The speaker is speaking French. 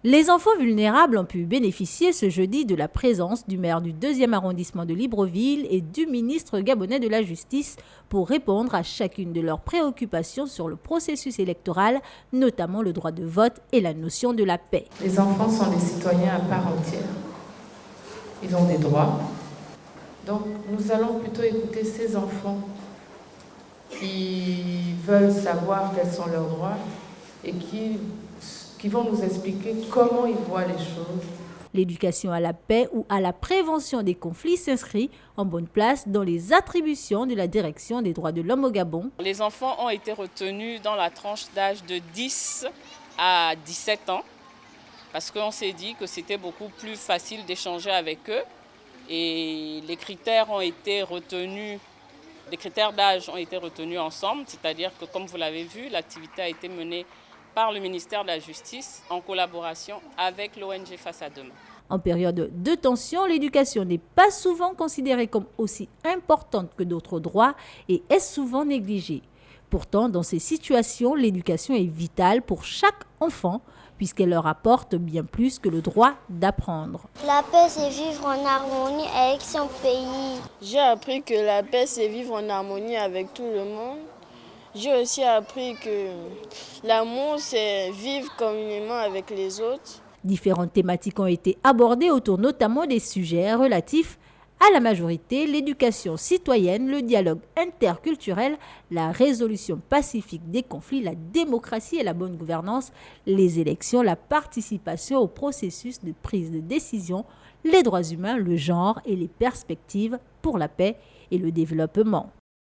Les enfants vulnérables ont pu bénéficier ce jeudi de la présence du maire du 2e arrondissement de Libreville et du ministre gabonais de la Justice pour répondre à chacune de leurs préoccupations sur le processus électoral, notamment le droit de vote et la notion de la paix. Les enfants sont des citoyens à part entière. Ils ont des droits. Donc nous allons plutôt écouter ces enfants qui veulent savoir quels sont leurs droits et qui vont nous expliquer comment ils voient les choses. L'éducation à la paix ou à la prévention des conflits s'inscrit en bonne place dans les attributions de la Direction des droits de l'homme au Gabon. Les enfants ont été retenus dans la tranche d'âge de 10 à 17 ans parce qu'on s'est dit que c'était beaucoup plus facile d'échanger avec eux et les critères d'âge ont été retenus ensemble, c'est-à-dire que comme vous l'avez vu, l'activité a été menée par le ministère de la Justice en collaboration avec l'ONG Face à Demain. En période de tension, l'éducation n'est pas souvent considérée comme aussi importante que d'autres droits et est souvent négligée. Pourtant, dans ces situations, l'éducation est vitale pour chaque enfant puisqu'elle leur apporte bien plus que le droit d'apprendre. La paix, c'est vivre en harmonie avec son pays. J'ai appris que la paix, c'est vivre en harmonie avec tout le monde. J'ai aussi appris que l'amour, c'est vivre communément avec les autres. Différentes thématiques ont été abordées autour notamment des sujets relatifs à la majorité, l'éducation citoyenne, le dialogue interculturel, la résolution pacifique des conflits, la démocratie et la bonne gouvernance, les élections, la participation au processus de prise de décision, les droits humains, le genre et les perspectives pour la paix et le développement.